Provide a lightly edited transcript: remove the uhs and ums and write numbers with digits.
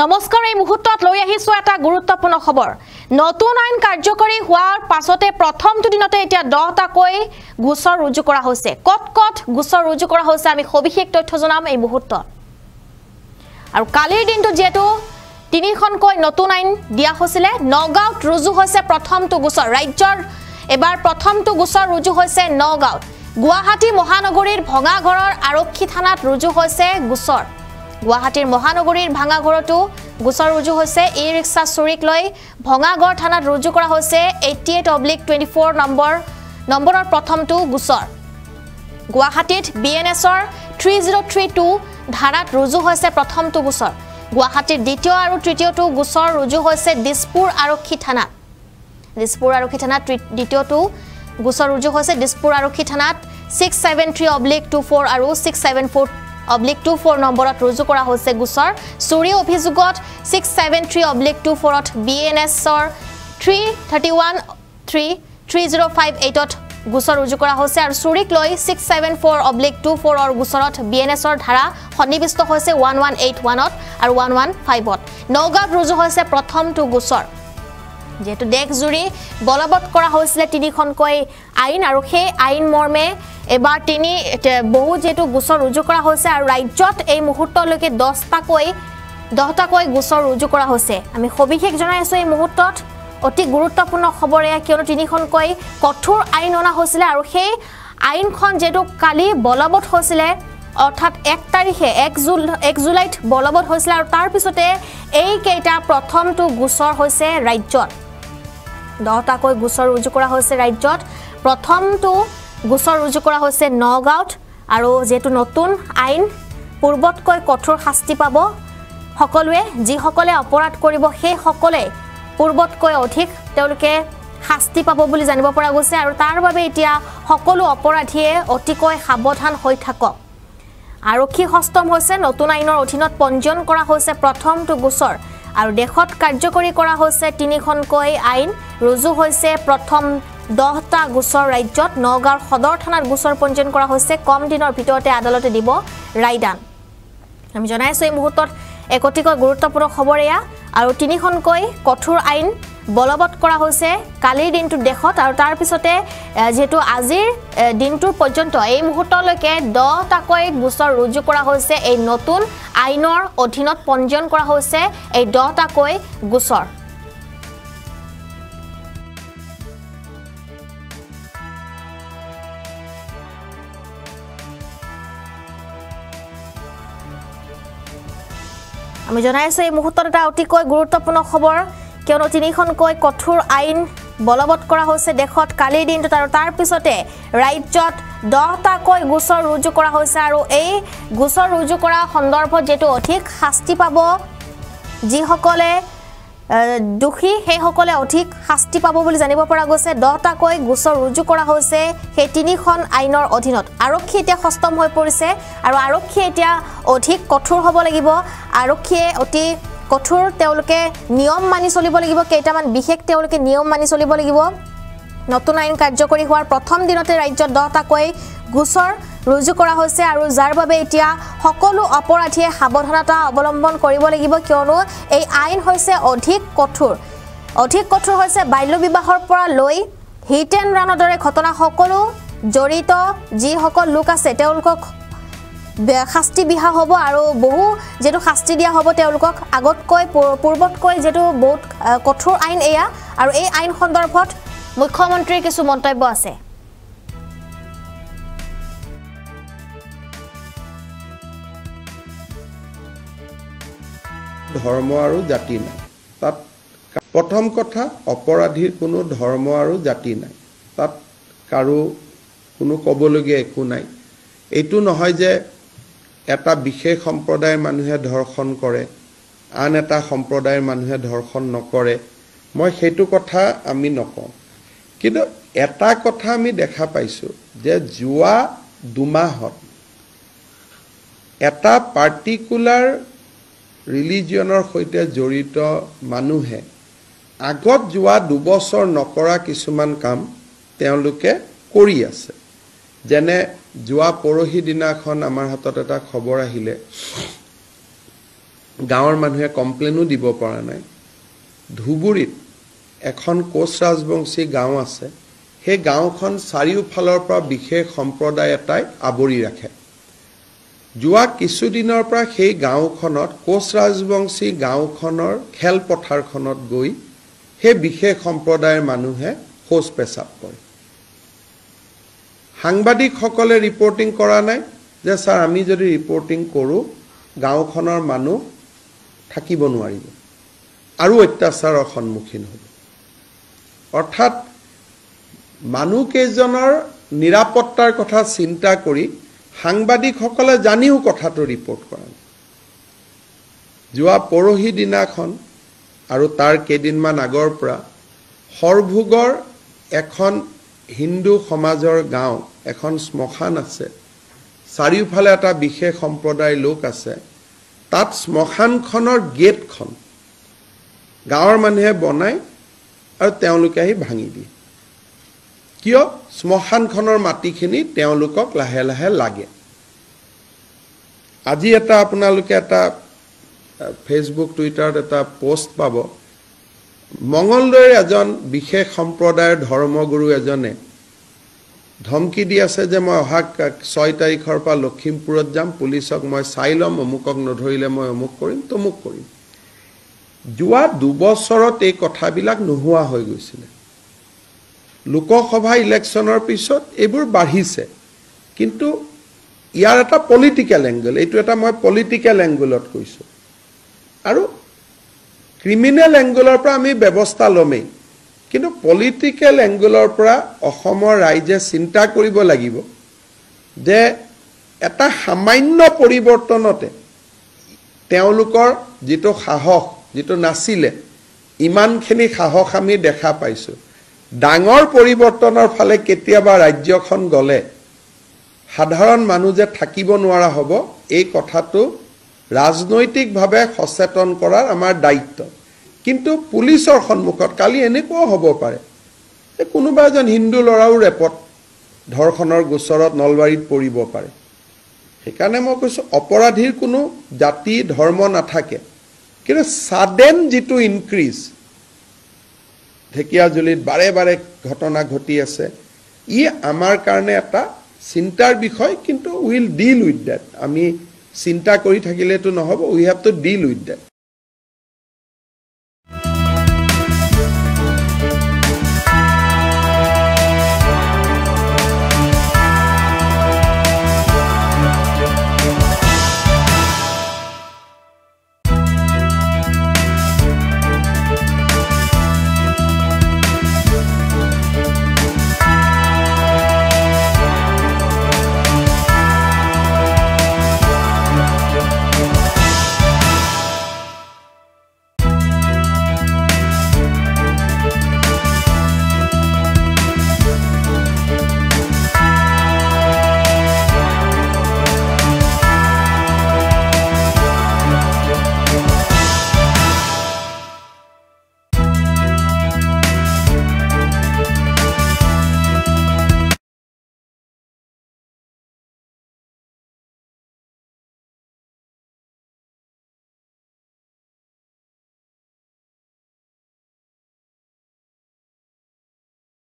নমস্কাৰ এই মুহূৰ্তত লৈ আহিছো এটা গুৰুত্বপূৰ্ণ খবৰ নতুন আইন কাৰ্যকৰী হোৱাৰ পাছতে প্ৰথমটো দিনতে এতিয়া 10টা কৈ গোচৰ ৰুজু কৰা হৈছে কত গোচৰ ৰুজু কৰা হৈছে আমি সবিশেষ তথ্য জনাম এই মুহূৰ্তত আৰু কালিৰ দিনটো যেটো তিনিখনকৈ নতুন আইন দিয়া হৈছিল নগাঁৱত ৰুজু হৈছে প্ৰথমটো গোচৰ ৰাজ্যৰ এবাৰ প্ৰথমটো গোচৰ ৰুজু হৈছে নগাঁৱত গুৱাহাটী মহানগৰীৰ ভঙাঘৰৰ আৰক্ষী থানাত ৰুজু হৈছে গোচৰ গুৱাহাটীৰ মহানগৰীৰ ভাঙাঘৰটো গোচৰ ৰুজু হৈছে ই ৰিক্সা চুৰিক লৈ ভঙাঘৰ থানাত ৰুজু কৰা হৈছে 88/24 নম্বৰৰ প্ৰথমটো গোচৰ গুৱাহাটীত বিএনএছৰ 3032 ধাৰাত ৰুজু হৈছে প্ৰথমটো গোচৰ গুৱাহাটীৰ দ্বিতীয় আৰু তৃতীয়টো গোচৰ ৰুজু হৈছে দিছপুৰ আৰক্ষী থানাত দ্বিতীয়টো গোচৰ ৰুজু হৈছে দিছপুৰ আৰক্ষী থানাত 673/24 আৰু 674/24 নম্বৰত ৰুজু কৰা হৈছে গোচৰ চুৰি অভিযোগত 673/24ত বিএনএছৰ 331/3058ত গোচৰ ৰুজু কৰা হৈছে আৰু চুৰিক লৈ 674/24ৰ গোচৰত বিএনএছৰ ধাৰা সন্নিবিষ্ট হৈছে 1181ত আৰু 115ত নগাঁৱত ৰুজু হৈছে প্ৰথমটো গোচৰ যেটো দেখ জুৰি বলবৎ কৰা হৈছিল তিনিখনকৈ আইন আৰু সেই আইন মৰ্মে এবাৰ বহু যেটো গোচৰ ৰুজু কৰা হৈছে আৰু ৰাজ্যত এই মুহূৰ্তলৈকে 10টা কৈ গোচৰ ৰুজু কৰা হৈছে আমি সবিশেষ জনাই আছো এই মুহূৰ্তত অতি গুৰুত্বপূৰ্ণ খবৰ এয়া কিয়নো তিনিখনকৈ কঠোৰ আইন অনা হৈছিল আৰু সেই আইনখন যেটো কালি বলবৎ হৈছিল অৰ্থাৎ 1 তাৰিখে 1 জুলাইত বলবৎ হৈছিল আৰু তাৰ পিছতে এই কেইটা প্ৰথমটো গোচৰ হৈছে ৰাজ্যত 10টা কৈ গোচৰ ৰুজু কৰা হৈছে ৰাজ্যত প্ৰথমটো গোচৰ ৰুজু কৰা হৈছে নগাঁৱত আৰু যেটো নতুন আইন পূৰ্বতকৈ কঠোৰ শাস্তি পাব সকলোৱে যি সকলে অপৰাধ কৰিব সেই সকলে পূৰ্বতকৈ অধিক তেওঁলোকে শাস্তি পাব বুলি জানিব পৰা গৈছে আৰু তাৰ বাবে এতিয়া সকলো অপৰাধীয়ে অতিকৈ সাৱধান হৈ থাকক আৰক্ষী হস্তম হৈছে নতুন আইনৰ অধীনত পঞ্জীয়ন কৰা হৈছে প্ৰথমটো গোচৰ আৰু দেশত কাৰ্যকৰী কৰা হৈছে তিনিখনকৈ আইন ৰুজু হৈছে প্ৰথম 10টা গোচৰ ৰাজ্যত নগাঁৱৰ সদৰ থানাত গোচৰ পঞ্জীয়ন কৰা হৈছে কম দিনৰ ভিতৰতে আদালতে দিব ৰায়দান আমি জনাইছো এই মুহূৰ্তত একতিকৈ গুৰুত্বপূৰ্ণ খবৰ এয়া আৰু তিনিখনকৈ কঠোৰ আইন বলবৎ কৰা হৈছে কালিৰ দিনটো দেশত আৰু তাৰ পিছতে যেটো আজিৰ দিনটোৰ পৰ্যন্ত এই মুহূৰ্তলৈকে 10টা কৈ গোচৰ ৰুজু কৰা হৈছে এই নতুন আইনৰ অধীনত পঞ্জীয়ন কৰা হৈছে এই 10টা কৈ গোচৰ আমি জনাইছো এই মুহূৰ্তত এটা অতিকৈ গুৰুত্বপূৰ্ণ খবৰ কিয়নো তিনিখনকৈ কঠোৰ আইন বলবৎ কৰা হৈছে দেশত কালিৰ দিনটোত আৰু তাৰ পিছতে ৰাজ্যত 10টা কৈ গোচৰ ৰুজু কৰা হৈছে আৰু এই গোচৰ ৰুজু কৰা সন্দৰ্ভত যেটো অধিক শাস্তি পাব যি সকলে দুখী সেই সকলে অধিক শাস্তি পাব বুলি জানিব পৰা গৈছে 10টা কৈ গোচৰ ৰুজু কৰা হৈছে সেই তিনিখন আইনৰ অধীনত আৰক্ষী এতিয়া হস্তম হৈ পৰিছে আৰু আৰক্ষী এতিয়া অধিক কঠোৰ হ'ব লাগিব আৰক্ষীয়ে অতি কঠোৰ তেওঁলোকে নিয়ম মানি চলিব লাগিব কেইটামান বিশেষ তেওঁলোকে নিয়ম মানি চলিব লাগিব নতুন আইন কাৰ্যকৰী হোৱাৰ প্ৰথম দিনতে ৰাজ্যত 10টা কৈ গোচৰ ৰুজু কৰা হৈছে আৰু যাৰ বাবে এতিয়া সকলো অপৰাধীয়ে সাৱধানতা অৱলম্বন কৰিব লাগিব কিয়নো এই আইন হৈছে অধিক কঠোৰ হৈছে বাল্য বিবাহৰ পৰা লৈ হিট এণ্ড ৰানৰ দৰে ঘটনা সকলো জড়িত যি সকল লোক আছে তেওঁলোকক শাস্তি বিহা হ'ব আৰু বহু যেটো শাস্তি দিয়া হ'ব তেওঁলোকক আগতকৈ পূৰ্বতকৈ যেটো বহুত কঠোৰ আইন এয়া আৰু এই আইন সন্দৰ্ভত মুখ্যমন্ত্ৰীৰ কিছু মন্তব্য আছে ধৰ্ম আৰু জাতি নাই তাত প্ৰথম কথা অপৰাধীৰ কোনো ধৰ্ম আৰু জাতি নাই তাত কাৰো কোনো ক'বলগীয়া একো নাই এইটো নহয় যে এটা বিশেষ সম্প্ৰদায়ৰ মানুহে ধৰ্ষণ কৰে আন এটা সম্প্ৰদায়ৰ মানুহে ধৰ্ষণ নকৰে মই সেইটো কথা আমি নকওঁ কিন্তু এটা কথা আমি দেখা পাইছো যে যোৱা 2 মাহত এটা পাৰ্টিকুলাৰ ৰিলিজিয়নৰ সৈতে জড়িত মানুহে আগত যোৱা 2 বছৰ নকৰা কিছুমান কাম তেওঁলোকে কৰি আছে যেনে যোৱা পৰহি দিনাখন আমাৰ হাতত এটা খবৰ আহিলে গাঁৱৰ মানুহে কমপ্লেইনো দিব পৰা নাই ধুবুৰীত এখন কোচ ৰাজবংশী গাঁও আছে সেই গাঁওখন চাৰিওফালৰ পৰা বিশেষ সম্প্ৰদায় এটাই আৱৰি ৰাখে যোৱা কিছুদিনৰ পৰা সেই গাঁওখনত কোচ ৰাজবংশী গাঁওখনৰ খেলপথাৰখনত গৈ সেই বিশেষ সম্প্ৰদায়ৰ মানুহে শৌচ পেচাব কৰে সাংবাদিকসকলে ৰিপৰ্টিং কৰা নাই যে স্যাৰ আমি যদি ৰিপৰ্টিং কৰোঁ গাঁওখনৰ মানুহ থাকিব নোৱাৰিব আৰু অত্যাচাৰৰ সন্মুখীন হ'ব অৰ্থাৎ মানুহকেইজনৰ নিৰাপত্তাৰ কথা চিন্তা কৰি সাংবাদিকসকলে জানিও কথাটো ৰিপৰ্ট কৰা যোৱা পৰহি দিনাখন আৰু তাৰ কেইদিনমান আগৰ পৰা সৰভোগৰ এখন হিন্দু সমাজৰ গাঁও এখন শ্মশান আছে চাৰিওফালে এটা বিশেষ সম্প্ৰদায়ৰ লোক আছে তাত শ্মশানখনৰ গেটখন গাঁৱৰ মানুহে বনায় আৰু তেওঁলোকে আহি ভাঙি দিয়ে কিয় শ্মশানখনৰ মাটিখিনি তেওঁলোকক লাহে লাহে লাগে আজি এটা আপোনালোকে এটা ফেচবুক টুইটাৰত এটা পোষ্ট পাব মঙলদৈৰ এজন বিশেষ সম্প্ৰদায়ৰ ধৰ্মগুৰু এজনে ধমকি দি আছে যে মই অহা 6 তাৰিখৰ পৰা লখিমপুৰত যাম পুলিচক মই চাই ল'ম অমুকক নধৰিলে মই অমুক কৰিম তমুক কৰিম যোৱা 2 বছৰত এই কথাবিলাক নোহোৱা হৈ গৈছিল লোকসভা ইলেকশ্যনৰ পিছত এইবোৰ বাঢ়িছে কিন্তু ইয়াৰ এটা পলিটিক্যাল এংগল এইটো এটা মই পলিটিক্যাল এংগলত কৈছো আৰু ক্ৰিমিনেল এংগলৰ পৰা আমি ব্যৱস্থা লমেই কিন্তু পলিটিক্যাল এংগলৰ পৰা অসমৰ ৰাইজে চিন্তা কৰিব লাগিব যে এটা সামান্য পৰিৱৰ্তনতে তেওঁলোকৰ যেটো সাহস যেটো নাছিলে ইমানখিনি সাহস আমি দেখা পাইছো ডাঙৰ পৰিৱৰ্তনৰ ফালে কেতিয়াবা ৰাজ্যখন গলে সাধাৰণ মানুহ যে থাকিব নোৱাৰা হ'ব এই কথাটো ৰাজনৈতিকভাৱে সচেতন কৰাৰ আমাৰ দায়িত্ব কিন্তু পুলিচৰ সন্মুখত কালি এনেকুৱা হ'ব পাৰে যে কোনোবা এজন হিন্দু লৰাও ৰেপত ধৰ্ষণৰ গোচৰত নলবাৰীত পৰিব পাৰে সেইকাৰণে মই কৈছো অপৰাধীৰ কোনো জাতি ধৰ্ম নাথাকে কিন্তু সাডেন যেটো ইনক্ৰিজ ঢেকিয়াজুলিত বাৰে বাৰে ঘটনা ঘটি আছে ই আমাৰ কাৰণে এটা চিন্তাৰ বিষয় কিন্তু উইল ডিল উইথ দ্যাট আমি চিন্তা কৰি থাকিলেতো নহব we have to deal with that